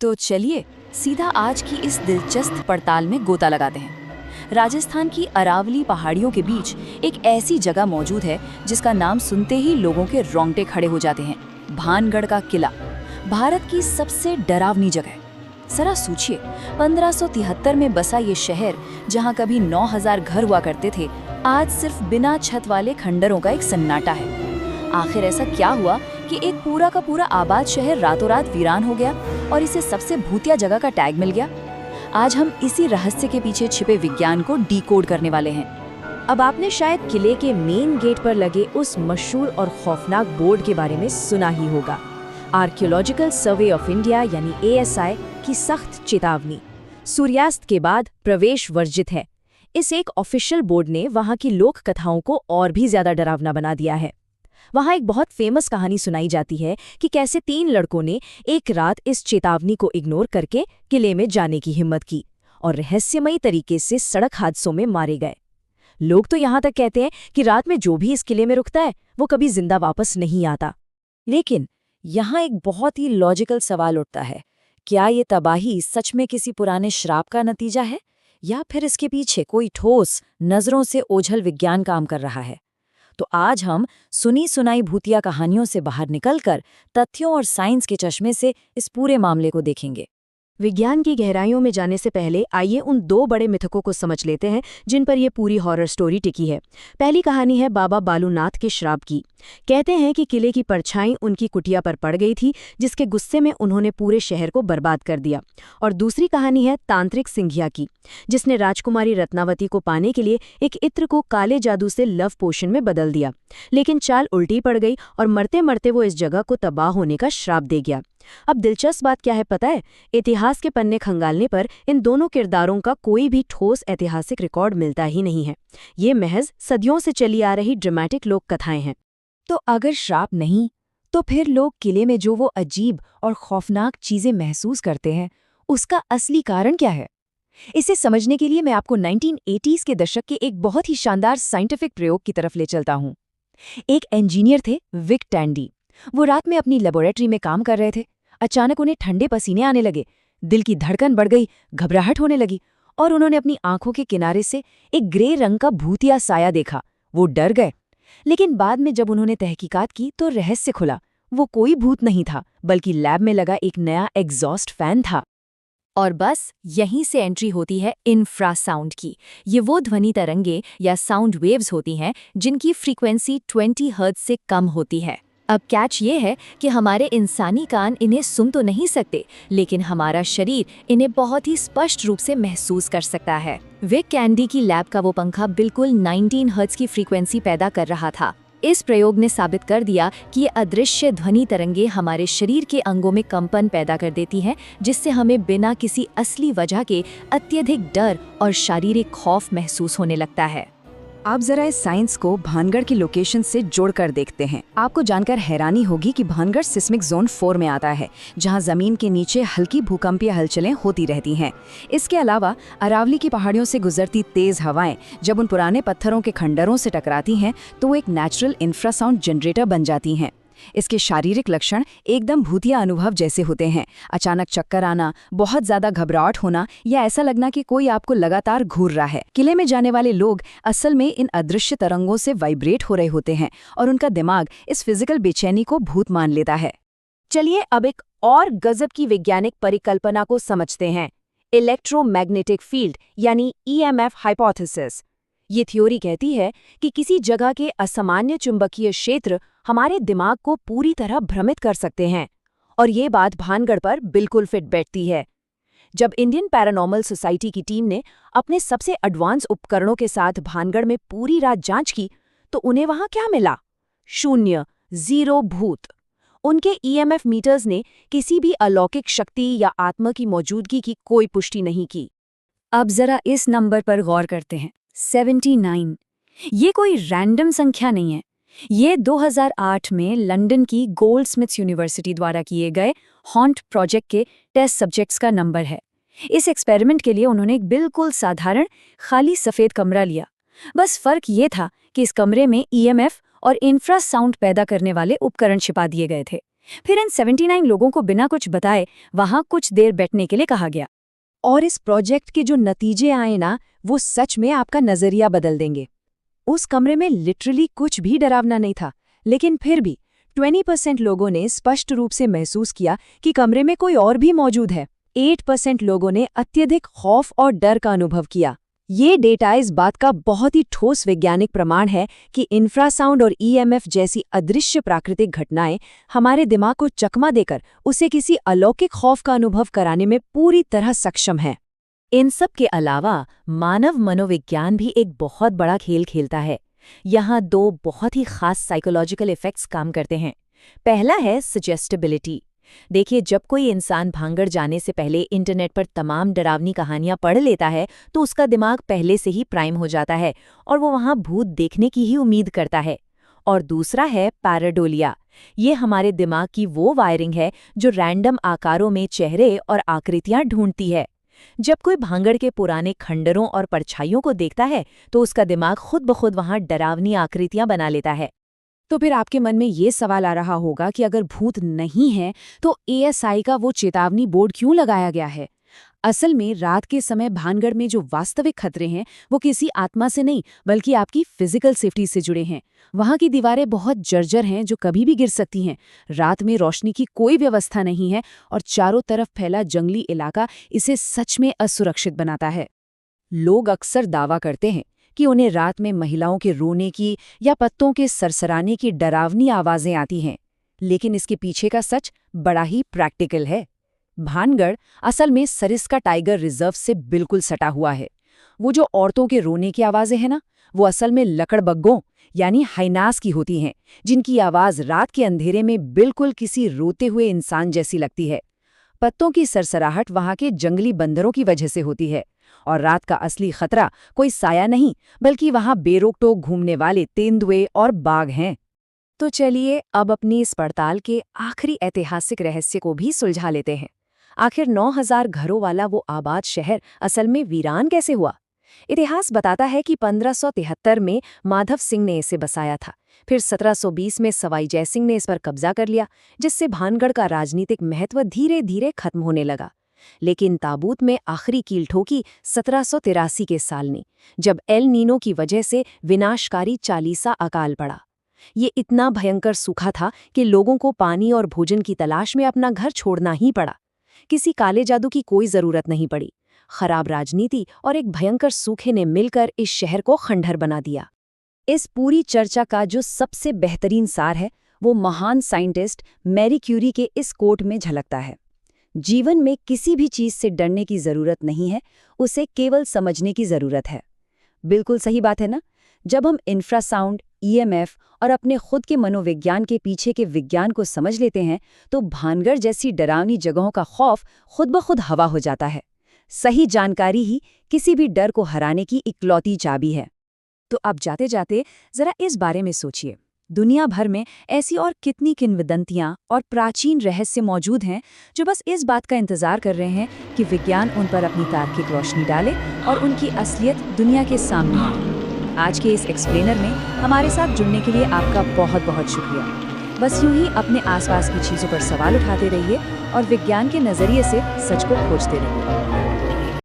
तो चलिए सीधा आज की इस दिलचस्प पड़ताल में गोता लगाते हैं। राजस्थान की अरावली पहाड़ियों के बीच एक ऐसी जगह मौजूद है जिसका नाम सुनते ही लोगों के रोंगटे खड़े हो जाते हैं। भानगढ़ का किला भारत की सबसे डरावनी जगह। जरा सोचिए, 1573 में बसा ये शहर, जहां कभी 9000 घर हुआ करते थे, आज सिर्फ बिना छत वाले खंडरों का एक सन्नाटा है। आखिर ऐसा क्या हुआ कि एक पूरा का पूरा आबाद शहर रातों रात वीरान हो गया और इसे सबसे भूतिया जगह का टैग मिल गया? आज हम इसी रहस्य के पीछे छिपे विज्ञान को डिकोड करने वाले हैं। अब आपने शायद किले के मेन गेट पर लगे उस मशहूर और खौफनाक बोर्ड के बारे में सुना ही होगा। आर्कियोलॉजिकल सर्वे ऑफ इंडिया यानी ASI की सख्त चेतावनी, सूर्यास्त के बाद प्रवेश वर्जित है। इस एक ऑफिशियल बोर्ड ने वहां की लोक कथाओं को और भी ज्यादा डरावना बना दिया है। वहां एक बहुत फेमस कहानी सुनाई जाती है कि कैसे 3 लड़कों ने एक रात इस चेतावनी को इग्नोर करके किले में जाने की हिम्मत की और रहस्यमयी तरीके से सड़क हादसों में मारे गए। लोग तो यहाँ तक कहते हैं कि रात में जो भी इस किले में रुकता है वो कभी जिंदा वापस नहीं आता। लेकिन यहाँ एक बहुत ही लॉजिकल सवाल उठता है, क्या ये तबाही सच में किसी पुराने श्राप का नतीजा है या फिर इसके पीछे कोई ठोस, नजरों से ओझल विज्ञान काम कर रहा है? तो आज हम सुनी सुनाई भूतिया कहानियों से बाहर निकलकर तथ्यों और साइंस के चश्मे से इस पूरे मामले को देखेंगे। विज्ञान की गहराइयों में जाने से पहले आइए उन 2 बड़े मिथकों को समझ लेते हैं जिन पर यह पूरी हॉरर स्टोरी टिकी है। पहली कहानी है बाबा बालूनाथ के श्राप की। कहते हैं कि किले की परछाई उनकी कुटिया पर पड़ गई थी, जिसके गुस्से में उन्होंने पूरे शहर को बर्बाद कर दिया। और दूसरी कहानी है तांत्रिक सिंघिया की, जिसने राजकुमारी रत्नावती को पाने के लिए एक इत्र को काले जादू से लव पोशन में बदल दिया। लेकिन चाल उल्टी पड़ गई और मरते मरते वो इस जगह को तबाह होने का श्राप दे गया। अब दिलचस्प बात क्या है पता है? इतिहास के पन्ने खंगालने पर इन दोनों किरदारों का कोई भी ठोस ऐतिहासिक रिकॉर्ड मिलता ही नहीं है। ये महज सदियों से चली आ रही ड्रामेटिक लोक कथाएं हैं। तो अगर श्राप नहीं, तो फिर लोग किले में जो वो अजीब और खौफनाक चीजें महसूस करते हैं, उसका असली कारण क्या है? इसे समझने के लिए मैं आपको 1980s के दशक के एक बहुत ही शानदार साइंटिफिक प्रयोग की तरफ ले चलता हूँ। एक इंजीनियर थे विक टैंडी। वो रात में अपनी लेबोरेटरी में काम कर रहे थे। अचानक उन्हें ठंडे पसीने आने लगे, दिल की धड़कन बढ़ गई, घबराहट होने लगी और उन्होंने अपनी आंखों के किनारे से एक ग्रे रंग का भूतिया साया देखा। वो डर गए, लेकिन बाद में जब उन्होंने तहकीकात की तो रहस्य खुला। वो कोई भूत नहीं था, बल्कि लैब में लगा एक नया एग्जॉस्ट फैन था। और बस यहीं से एंट्री होती है इंफ्रासाउंड की। ये वो ध्वनि तरंगे या साउंड वेव्स होती हैं जिनकी फ्रीक्वेंसी 20 हर्ट्ज से कम होती है। अब कैच ये है कि हमारे इंसानी कान इन्हें सुन तो नहीं सकते, लेकिन हमारा शरीर इन्हें बहुत ही स्पष्ट रूप से महसूस कर सकता है। विक कैंडी की लैब का वो पंखा बिल्कुल 19 हर्ट्ज की फ्रीक्वेंसी पैदा कर रहा था। इस प्रयोग ने साबित कर दिया कि ये अदृश्य ध्वनि तरंगे हमारे शरीर के अंगों में कंपन पैदा कर देती हैं, जिससे हमें बिना किसी असली वजह के अत्यधिक डर और शारीरिक खौफ महसूस होने लगता है। आप जरा इस साइंस को भानगढ़ की लोकेशन से जोड़कर देखते हैं। आपको जानकर हैरानी होगी कि भानगढ़ सिस्मिक जोन 4 में आता है, जहां जमीन के नीचे हल्की भूकंपीय हलचलें होती रहती हैं। इसके अलावा अरावली की पहाड़ियों से गुजरती तेज हवाएं जब उन पुराने पत्थरों के खंडरों से टकराती हैं तो वो एक नेचुरल इंफ्रासाउंड जनरेटर बन जाती हैं। इसके शारीरिक लक्षण एकदम भूतिया अनुभव जैसे होते हैं। अचानक चक्कर आना, बहुत ज्यादा घबराहट होना या ऐसा लगना कि कोई आपको लगातार घूर रहा है। किले में जाने वाले लोग असल में इन अदृश्य तरंगों से वाइब्रेट हो रहे होते हैं और उनका दिमाग इस फिजिकल बेचैनी को भूत मान लेता है। चलिए अब एक और गजब की वैज्ञानिक परिकल्पना को समझते हैं, इलेक्ट्रोमैग्नेटिक फील्ड यानी EMF हाइपोथेसिस। ये थ्योरी कहती है कि किसी जगह के असामान्य चुंबकीय क्षेत्र हमारे दिमाग को पूरी तरह भ्रमित कर सकते हैं। और ये बात भानगढ़ पर बिल्कुल फिट बैठती है। जब इंडियन पैरानॉर्मल सोसाइटी की टीम ने अपने सबसे एडवांस उपकरणों के साथ भानगढ़ में पूरी रात जांच की, तो उन्हें वहां क्या मिला? शून्य, 0 भूत। उनके EMF मीटर्स ने किसी भी अलौकिक शक्ति या आत्मा की मौजूदगी की कोई पुष्टि नहीं की। अब जरा इस नंबर पर गौर करते हैं, 79। ये कोई रैंडम संख्या नहीं है। ये 2008 में लंदन की गोल्डस्मिथ्स यूनिवर्सिटी द्वारा किए गए हॉन्ट प्रोजेक्ट के टेस्ट सब्जेक्ट्स का नंबर है। इस एक्सपेरिमेंट के लिए उन्होंने एक बिल्कुल साधारण खाली सफ़ेद कमरा लिया। बस फर्क ये था कि इस कमरे में EMF और इंफ्रासाउंड पैदा करने वाले उपकरण छिपा दिए गए थे। फिर इन 79 लोगों को बिना कुछ बताए वहां कुछ देर बैठने के लिए कहा गया। और इस प्रोजेक्ट के जो नतीजे आए ना, वो सच में आपका नजरिया बदल देंगे। उस कमरे में लिटरली कुछ भी डरावना नहीं था, लेकिन फिर भी 20% लोगों ने स्पष्ट रूप से महसूस किया कि कमरे में कोई और भी मौजूद है। 8% लोगों ने अत्यधिक खौफ और डर का अनुभव किया। ये डेटा इस बात का बहुत ही ठोस वैज्ञानिक प्रमाण है कि इंफ्रासाउंड और ईएमएफ जैसी अदृश्य प्राकृतिक घटनाएं हमारे दिमाग को चकमा देकर उसे किसी अलौकिक खौफ का अनुभव कराने में पूरी तरह सक्षम है। इन सब के अलावा मानव मनोविज्ञान भी एक बहुत बड़ा खेल खेलता है। यहाँ दो बहुत ही खास साइकोलॉजिकल इफेक्ट्स काम करते हैं। पहला है सजेस्टेबिलिटी। देखिए, जब कोई इंसान भांगड़ जाने से पहले इंटरनेट पर तमाम डरावनी कहानियां पढ़ लेता है तो उसका दिमाग पहले से ही प्राइम हो जाता है और वो वहां भूत देखने की ही उम्मीद करता है। और दूसरा है पैराडोलिया। ये हमारे दिमाग की वो वायरिंग है जो रैंडम आकारों में चेहरे और आकृतियां ढूंढती है। जब कोई भांगड़ के पुराने खंडरों और परछाइयों को देखता है तो उसका दिमाग खुद ब खुद वहां डरावनी आकृतियां बना लेता है। तो फिर आपके मन में ये सवाल आ रहा होगा कि अगर भूत नहीं है तो एएसआई का वो चेतावनी बोर्ड क्यों लगाया गया है? असल में रात के समय भानगढ़ में जो वास्तविक खतरे हैं वो किसी आत्मा से नहीं बल्कि आपकी फिजिकल सेफ्टी से जुड़े हैं। वहाँ की दीवारें बहुत जर्जर हैं जो कभी भी गिर सकती हैं। रात में रोशनी की कोई व्यवस्था नहीं है और चारों तरफ फैला जंगली इलाका इसे सच में असुरक्षित बनाता है। लोग अक्सर दावा करते हैं कि उन्हें रात में महिलाओं के रोने की या पत्तों के सरसराने की डरावनी आवाजें आती हैं, लेकिन इसके पीछे का सच बड़ा ही प्रैक्टिकल है। भानगढ़ असल में सरिस्का टाइगर रिजर्व से बिल्कुल सटा हुआ है। वो जो औरतों के रोने की आवाजें हैं ना, वो असल में लकड़बग्गों यानी हाइनास की होती हैं, जिनकी आवाज रात के अंधेरे में बिल्कुल किसी रोते हुए इंसान जैसी लगती है। पत्तों की सरसराहट वहां के जंगली बंदरों की वजह से होती है और रात का असली खतरा कोई साया नहीं बल्कि वहां बेरोक-टोक घूमने वाले तेंदुए और बाघ हैं। तो चलिए अब अपनी इस पड़ताल के आखिरी ऐतिहासिक रहस्य को भी सुलझा लेते हैं। आखिर 9000 घरों वाला वो आबाद शहर असल में वीरान कैसे हुआ? इतिहास बताता है कि 1573 में माधव सिंह ने इसे बसाया था। फिर 1720 में सवाई जयसिंह ने इस पर कब्जा कर लिया, जिससे भानगढ़ का राजनीतिक महत्व धीरे धीरे खत्म होने लगा। लेकिन ताबूत में आखिरी कील ठोकी 1783 के साल ने, जब एल नीनो की वजह से विनाशकारी चालीसा अकाल पड़ा। ये इतना भयंकर सूखा था कि लोगों को पानी और भोजन की तलाश में अपना घर छोड़ना ही पड़ा। किसी काले जादू की कोई जरूरत नहीं पड़ी। खराब राजनीति और एक भयंकर सूखे ने मिलकर इस शहर को खंडहर बना दिया। इस पूरी चर्चा का जो सबसे बेहतरीन सार है वो महान साइंटिस्ट मैरी क्यूरी के इस कोट में झलकता है। जीवन में किसी भी चीज से डरने की जरूरत नहीं है, उसे केवल समझने की जरूरत है। बिल्कुल सही बात है ना? जब हम इंफ्रासाउंड, ईएमएफ और अपने खुद के मनोविज्ञान के पीछे के विज्ञान को समझ लेते हैं तो भानगढ़ जैसी डरावनी जगहों का खौफ खुद ब खुद हवा हो जाता है। सही जानकारी ही किसी भी डर को हराने की इकलौती चाबी है। तो अब जाते जाते जरा इस बारे में सोचिए, दुनिया भर में ऐसी और कितनी किंवदंतियां और प्राचीन रहस्य मौजूद हैं जो बस इस बात का इंतजार कर रहे हैं कि विज्ञान उन पर अपनी तार्किक रोशनी डाले और उनकी असलियत दुनिया के सामने आए। आज के इस एक्सप्लेनर में हमारे साथ जुड़ने के लिए आपका बहुत बहुत शुक्रिया। बस यूं ही अपने आसपास की चीज़ों पर सवाल उठाते रहिए और विज्ञान के नज़रिए से सच को खोजते रहिए।